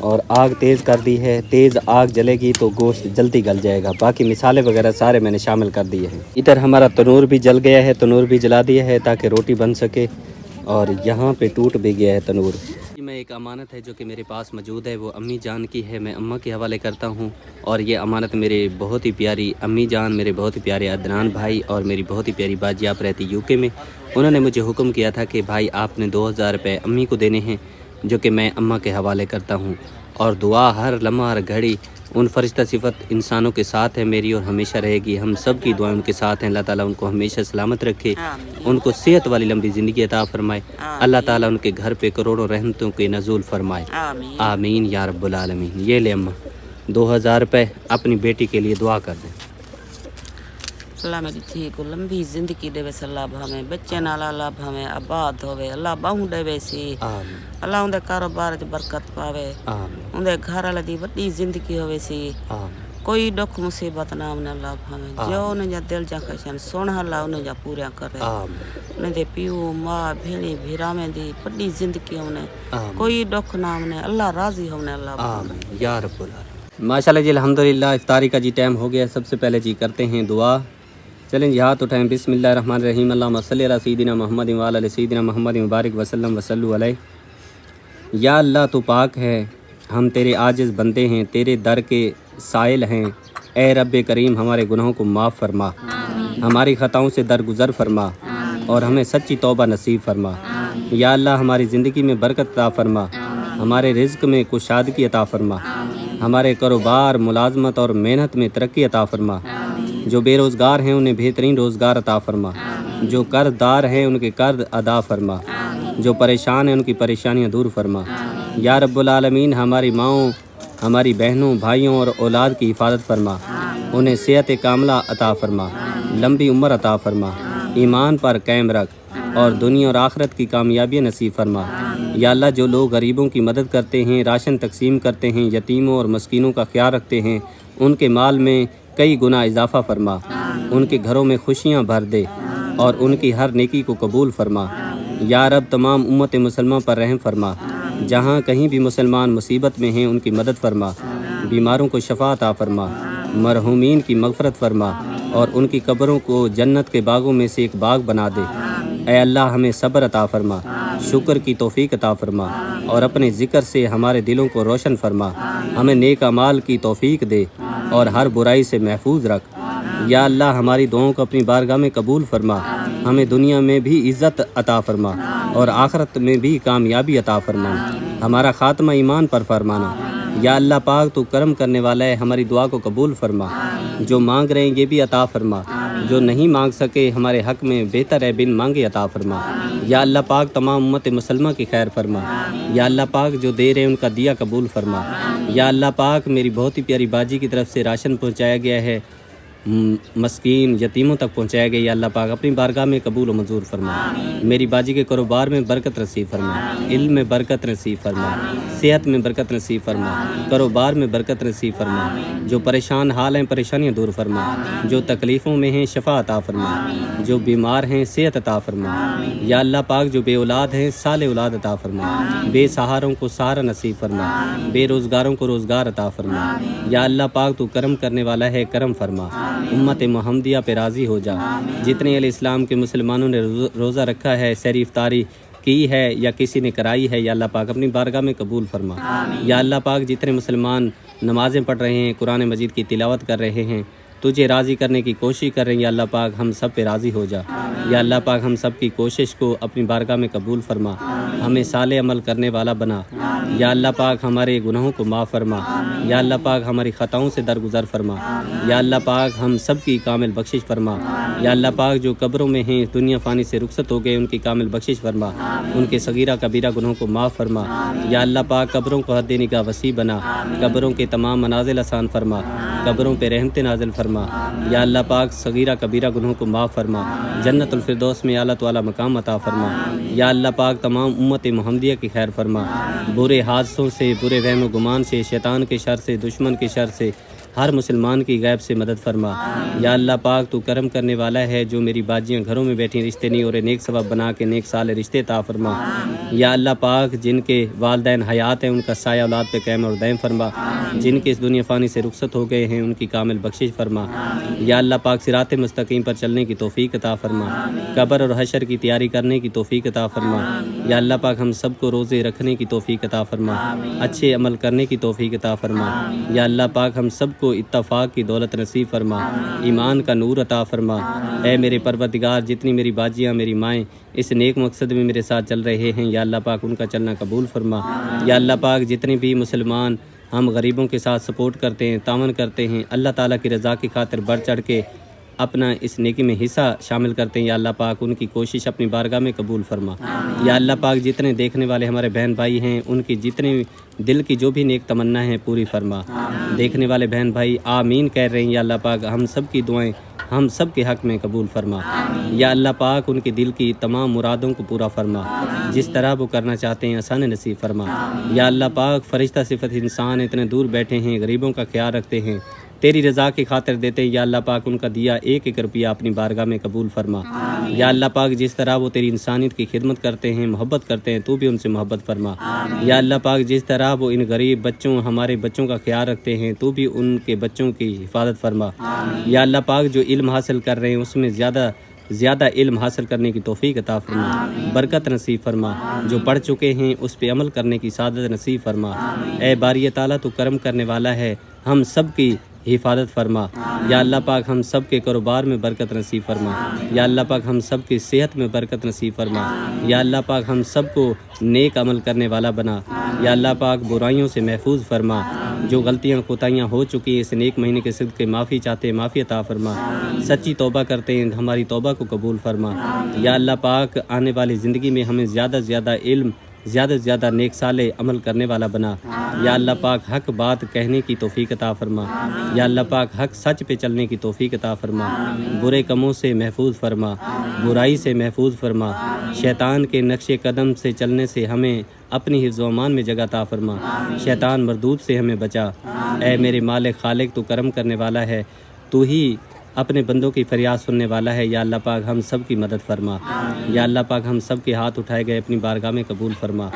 اور آگ تیز کر دی ہے. تیز آگ جلے گی تو گوشت جلدی گل جائے گا. باقی مسالے وغیرہ سارے میں نے شامل کر دیے ہیں. ادھر ہمارا تنور بھی جل گیا ہے, تنور بھی جلا دیا ہے تاکہ روٹی بن سکے. اور یہاں پہ ٹوٹ بھی گیا ہے تنور. میں ایک امانت ہے جو کہ میرے پاس موجود ہے, وہ امی جان کی ہے, میں اماں کے حوالے کرتا ہوں. اور یہ امانت میرے بہت ہی پیاری امی جان, میرے بہت ہی پیارے عدنان بھائی اور میری بہت ہی پیاری باجی آپ رہتی UK میں, انہوں نے مجھے حکم کیا تھا کہ بھائی آپ نے 2000 روپے امی کو دینے ہیں, جو کہ میں اماں کے حوالے کرتا ہوں. اور دعا ہر لمحہ ہر گھڑی ان فرشتہ صفت انسانوں کے ساتھ ہے میری اور ہمیشہ رہے گی. ہم سب کی دعائیں ان کے ساتھ ہیں. اللہ تعالیٰ ان کو ہمیشہ سلامت رکھے, ان کو صحت والی لمبی زندگی عطا فرمائے. اللہ تعالیٰ ان کے گھر پہ کروڑوں رحمتوں کے نزول فرمائے. آمین یا رب العالمین. یہ لے اماں 2000 روپے اپنی بیٹی کے لیے دعا کر دیں. اللہ میری تھی کو لمبی زندگی دے وے اللہ بھامے بچے نال اللہ بھامے آباد ہوے اللہ باہوں دے وے سی آمین اللہ اون دے کاروبار وچ برکت پاوے آمین اون دے گھر والے دی وڈی زندگی ہوے سی آمین کوئی دکھ مصیبت نہ آوے اللہ بھامے جو ان جا دل جا خشن سن اللہ ان جا پورا کرے آمین ان دے پیو ماں بھیڑی بھیراویں دی وڈی زندگی ہونے آمین کوئی دکھ نہ آوے اللہ راضی ہونے اللہ بھامے آمین یا رب العالمین. ماشاءاللہ جی الحمدللہ افطاری کا جی ٹائم ہو گیا. سب سے پہلے جی کرتے ہیں دعا. چلیں جی ہاتھ اٹھائیں. بسم اللہ الرحمن الرحیم. اللہم صلی علی سیدنا محمد وعلی آل سیدنا محمد مبارک وسلم وصلوا علیہ. یا اللہ تو پاک ہے, ہم تیرے عاجز بندے ہیں, تیرے در کے سائل ہیں. اے رب کریم ہمارے گناہوں کو معاف فرما, ہماری خطاؤں سے درگزر فرما اور ہمیں سچی توبہ نصیب فرما. یا اللہ ہماری زندگی میں برکت عطا فرما, ہمارے رزق میں کشادگی عطا فرما, ہمارے کاروبار ملازمت اور محنت میں ترقی عطا فرما. جو بے روزگار ہیں انہیں بہترین روزگار عطا فرما, جو قرض دار ہیں ان کے قرض ادا فرما, جو پریشان ہیں ان کی پریشانیاں دور فرما. یا رب العالمین ہماری ماؤں ہماری بہنوں بھائیوں اور اولاد کی حفاظت فرما, انہیں صحت کاملہ عطا فرما, لمبی عمر عطا فرما, ایمان پر قائم رکھ اور دنیا اور آخرت کی کامیابی نصیب فرما. یا اللہ جو لوگ غریبوں کی مدد کرتے ہیں, راشن تقسیم کرتے ہیں, یتیموں اور مسکینوں کا خیال رکھتے ہیں, ان کے مال میں کئی گنا اضافہ فرما, ان کے گھروں میں خوشیاں بھر دے اور ان کی ہر نیکی کو قبول فرما. یا رب تمام امت مسلمہ پر رحم فرما, جہاں کہیں بھی مسلمان مصیبت میں ہیں ان کی مدد فرما, بیماروں کو شفا عطا فرما, مرحومین کی مغفرت فرما اور ان کی قبروں کو جنت کے باغوں میں سے ایک باغ بنا دے. اے اللہ ہمیں صبر عطا فرما, شکر کی توفیق عطا فرما اور اپنے ذکر سے ہمارے دلوں کو روشن فرما. ہمیں نیک اعمال کی توفیق دے اور ہر برائی سے محفوظ رکھ. یا اللہ ہماری دعاؤں کو اپنی بارگاہ میں قبول فرما, ہمیں دنیا میں بھی عزت عطا فرما اور آخرت میں بھی کامیابی عطا فرما. ہمارا خاتمہ ایمان پر فرمانا. یا اللہ پاک تو کرم کرنے والا ہے, ہماری دعا کو قبول فرما. جو مانگ رہے ہیں یہ بھی عطا فرما, جو نہیں مانگ سکے ہمارے حق میں بہتر ہے بن مانگے عطا فرما. یا اللہ پاک تمام امت مسلمہ کی خیر فرما. یا اللہ پاک جو دے رہے ہیں ان کا دیا قبول فرما. یا اللہ پاک میری بہت ہی پیاری باجی کی طرف سے راشن پہنچایا گیا ہے, مسکین یتیموں تک پہنچایا گیا. یا اللہ پاک اپنی بارگاہ میں قبول و منظور فرما. میری باجی کے کاروبار میں برکت نصیب فرما, علم میں برکت نصیب فرما, صحت میں برکت نصیب فرما, کاروبار میں برکت نصیب فرما. جو پریشان حال ہیں پریشانیاں دور فرما, جو تکلیفوں میں ہیں شفا عطا فرما, جو بیمار ہیں صحت عطا فرما. یا اللہ پاک جو بے اولاد ہیں صالح اولاد عطا فرما, بے سہاروں کو سہارا نصیب فرما, بے روزگاروں کو روزگار عطا فرما. یا اللہ پاک تو کرم کرنے والا ہے, کرم فرما. امت محمدیہ پہ راضی ہو جا. جتنے علیہ السلام کے مسلمانوں نے روزہ رکھا ہے, سحری افطاری کی ہے یا کسی نے کرائی ہے, یا اللہ پاک اپنی بارگاہ میں قبول فرما. یا اللہ پاک جتنے مسلمان نمازیں پڑھ رہے ہیں, قرآن مجید کی تلاوت کر رہے ہیں, تجھے راضی کرنے کی کوشش کر رہے ہیں, یا اللہ پاک ہم سب پہ راضی ہو جا. یا اللہ پاک ہم سب کی کوشش کو اپنی بارگاہ میں قبول فرما, ہمیں صالح عمل کرنے والا بنا. یا اللہ پاک ہمارے گناہوں کو معاف فرما. یا اللہ پاک ہماری خطاؤں سے درگزر فرما. یا اللہ پاک ہم سب کی کامل بخشش فرما. یا اللہ پاک جو قبروں میں ہیں دنیا فانی سے رخصت ہو گئے ان کی کامل بخشش فرما, ان کے صغیرہ کبیرہ گناہوں کو معاف فرما. یا اللہ پاک قبروں کو حد نگاہ وسیع بنا, قبروں کے تمام منازل آسان فرما, قبروں پہ رحمت نازل فرما. یا اللہ پاک صغیرہ کبیرہ گناہوں کو معاف فرما, جنت الفردوس میں اعلیٰ تعالی مقام عطا فرما. یا اللہ پاک تمام امت محمدیہ کی خیر فرما, برے حادثوں سے, برے وہم و گمان سے, شیطان کے شر سے, دشمن کے شر سے, ہر مسلمان کی غیب سے مدد فرما۔ یا اللہ پاک تو کرم کرنے والا ہے، جو میری باجیاں گھروں میں بیٹھی رشتے نہیں ہو رہے، نیک سبب بنا کے نیک سال رشتے عطا فرما۔ یا اللہ پاک جن کے والدین حیات ہیں ان کا سایہ اولاد پہ قائم اور دائم فرما، جن کے اس دنیا فانی سے رخصت ہو گئے ہیں ان کی کامل بخشش فرما۔ یا اللہ پاک صراط مستقیم پر چلنے کی توفیق عطا فرما، قبر اور حشر کی تیاری کرنے کی توفیق عطا فرما۔ یا اللہ پاک ہم سب کو روزے رکھنے کی توفیق عطا فرما، اچھے عمل کرنے کی توفیق عطا فرما۔ یا اللہ پاک ہم سب کو اتفاق کی دولت نصیب فرما، ایمان کا نور عطا فرما۔ اے میرے پروردگار جتنی میری باجیاں میری مائیں اس نیک مقصد میں میرے ساتھ چل رہے ہیں، یا اللہ پاک ان کا چلنا قبول فرما۔ یا اللہ پاک جتنے بھی مسلمان ہم غریبوں کے ساتھ سپورٹ کرتے ہیں، تعاون کرتے ہیں، اللہ تعالیٰ کی رضا کی خاطر بڑھ چڑھ کے اپنا اس نیکی میں حصہ شامل کرتے ہیں، یا اللہ پاک ان کی کوشش اپنی بارگاہ میں قبول فرما۔ یا اللہ پاک جتنے دیکھنے والے ہمارے بہن بھائی ہیں ان کی جتنے دل کی جو بھی نیک تمنا ہے پوری فرما۔ دیکھنے والے بہن بھائی آمین کہہ رہے ہیں، یا اللہ پاک ہم سب کی دعائیں ہم سب کے حق میں قبول فرما۔ یا اللہ پاک ان کے دل کی تمام مرادوں کو پورا فرما، جس طرح وہ کرنا چاہتے ہیں آسان نصیب فرما۔ یا اللہ پاک فرشتہ صفت انسان اتنے دور بیٹھے ہیں، غریبوں کا خیال رکھتے ہیں، تیری رضا کی خاطر دیتے ہیں، یا اللہ پاک ان کا دیا ایک ایک روپیہ اپنی بارگاہ میں قبول فرما۔ یا اللہ پاک جس طرح وہ تیری انسانیت کی خدمت کرتے ہیں، محبت کرتے ہیں، تو بھی ان سے محبت فرما۔ یا اللہ پاک جس طرح وہ ان غریب بچوں ہمارے بچوں کا خیال رکھتے ہیں، تو بھی ان کے بچوں کی حفاظت فرما۔ یا اللہ پاک جو علم حاصل کر رہے ہیں اس میں زیادہ علم حاصل کرنے کی توفیق عطا فرما، برکت نصیب فرما۔ جو پڑھ چکے ہیں اس پہ عمل کرنے کی سعادت نصیب فرما۔ اے باری تعالیٰ تو کرم کرنے والا ہے، ہم سب کی حفاظت فرما۔ یا اللہ پاک ہم سب کے کاروبار میں برکت نصیب فرما۔ یا اللہ پاک ہم سب کی صحت میں برکت نصیب فرما۔ یا اللہ پاک ہم سب کو نیک عمل کرنے والا بنا۔ یا اللہ پاک برائیوں سے محفوظ فرما، جو غلطیاں کوتاہیاں ہو چکی ہیں اس نیک مہینے کے صدقے معافی چاہتے ہیں، معافی عطا فرما۔ سچی توبہ کرتے ہیں، ہماری توبہ کو قبول فرما۔ یا اللہ پاک آنے والی زندگی میں ہمیں زیادہ سے زیادہ علم، زیادہ سے زیادہ نیک صالح عمل کرنے والا بنا۔ یا اللہ پاک حق بات کہنے کی توفیق عطا فرما۔ یا اللہ پاک حق سچ پہ چلنے کی توفیق عطا فرما، برے کموں سے محفوظ فرما، برائی سے محفوظ فرما، شیطان کے نقش قدم سے چلنے سے ہمیں اپنی حفظ و امان میں جگہ عطا فرما، شیطان مردود سے ہمیں بچا۔ اے میرے مالک خالق تو کرم کرنے والا ہے، تو ہی اپنے بندوں کی فریاد سننے والا ہے۔ یا اللہ پاک ہم سب کی مدد فرما۔ یا اللہ پاک ہم سب کے ہاتھ اٹھائے گئے اپنی بارگاہ میں قبول فرما۔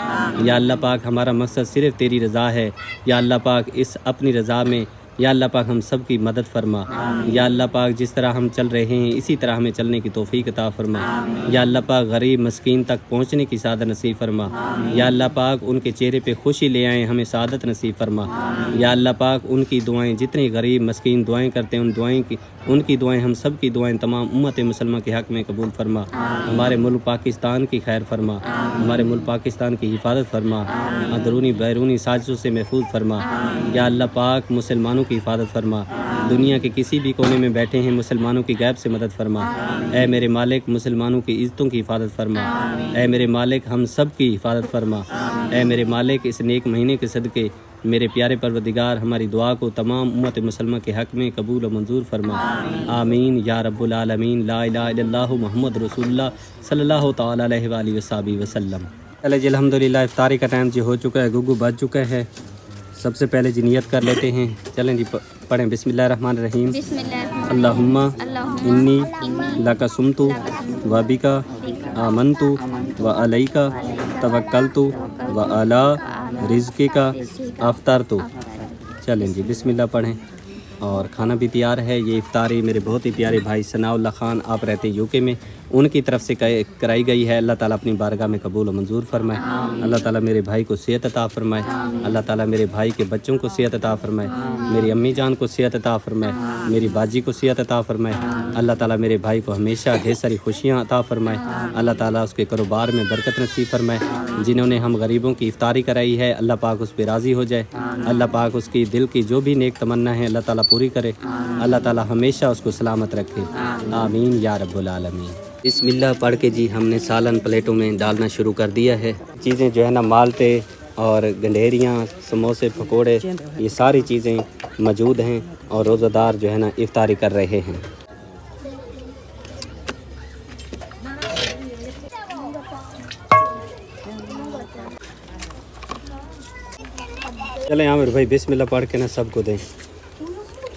یا اللہ پاک ہمارا مقصد صرف تیری رضا ہے، یا اللہ پاک اس اپنی رضا میں یا اللہ پاک ہم سب کی مدد فرما۔ یا اللہ پاک جس طرح ہم چل رہے ہیں اسی طرح ہمیں چلنے کی توفیق عطا فرما۔ یا اللہ پاک غریب مسکین تک پہنچنے کی سعادت نصیب فرما۔ یا اللہ پاک ان کے چہرے پہ خوشی لے آئیں، ہمیں سعادت نصیب فرما۔ یا اللہ پاک ان کی دعائیں جتنے غریب مسکین دعائیں کرتے ہیں ان کی دعائیں ہم سب کی دعائیں تمام امت مسلمہ کے حق میں قبول فرما۔ ہمارے ملک پاکستان کی خیر فرما، ہمارے ملک پاکستان کی حفاظت فرما، اندرونی بیرونی سازشوں سے محفوظ فرما۔ یا اللہ پاک مسلمانوں کی حفاظت فرما، دنیا کے کسی بھی کونے میں بیٹھے ہیں مسلمانوں کی غیب سے مدد فرما۔ اے میرے مالک مسلمانوں کی عزتوں کی حفاظت فرما۔ اے میرے مالک ہم سب کی حفاظت فرما۔ اے میرے مالک اس نیک مہینے کے صدقے میرے پیارے پروردگار ہماری دعا کو تمام امت مسلمہ کے حق میں قبول و منظور فرما۔ آمین یا رب العالمین۔ لا الہ الا اللہ محمد رسول اللہ صلی اللہ تعالیٰ علیہ وآلہ وصحبہ وسلم۔ چلے جی الحمدللہ افطاری کا ٹائم جی ہو چکا ہے، گگو بج چکا ہے۔ سب سے پہلے جی نیت کر لیتے ہیں، چلیں جی پڑھیں بسم اللہ الرحمن الرحیم۔ اللہم انی لک صمت و بک آمنت و علیک توکلت و علی رزقک افطرت۔ چلیں جی بسم اللہ پڑھیں، اور کھانا بھی تیار ہے۔ یہ افطاری میرے بہت ہی پیارے بھائی ثناء اللہ خان، آپ رہتے ہیں UK میں، ان کی طرف سے کرائی گئی ہے۔ اللہ تعالیٰ اپنی بارگاہ میں قبول و منظور فرمائے۔ اللہ تعالیٰ میرے بھائی کو صحت عطا فرمائے۔ اللہ تعالیٰ میرے بھائی کے بچوں کو صحت عطا فرمائے، میری امی جان کو صحت عطا فرمائے، میری باجی کو صحت عطا فرمائے۔ اللہ تعالیٰ میرے بھائی کو ہمیشہ ڈھیر ساری خوشیاں عطا فرمائے۔ اللہ تعالیٰ اس کے کاروبار میں برکت نصیب فرمائے۔ جنہوں نے ہم غریبوں کی افطاری کرائی ہے اللہ پاک اس پہ راضی ہو جائے۔ اللہ پاک اس کی دل کی جو بھی نیک تمنا ہے اللہ تعالیٰ پوری کرے۔ اللہ تعالیٰ ہمیشہ اس کو سلامت رکھے، آمین یا رب العالمین۔ بسم اللہ پڑھ کے جی ہم نے سالن پلیٹوں میں ڈالنا شروع کر دیا ہے۔ چیزیں جو ہے نا مالتے اور گنڈھیریاں، سموسے، پکوڑے، یہ ساری چیزیں موجود ہیں، اور روزہ دار جو ہے نا افطاری کر رہے ہیں۔ چلیں عامر بھائی بسم اللہ پڑھ کے نا سب کو دیں۔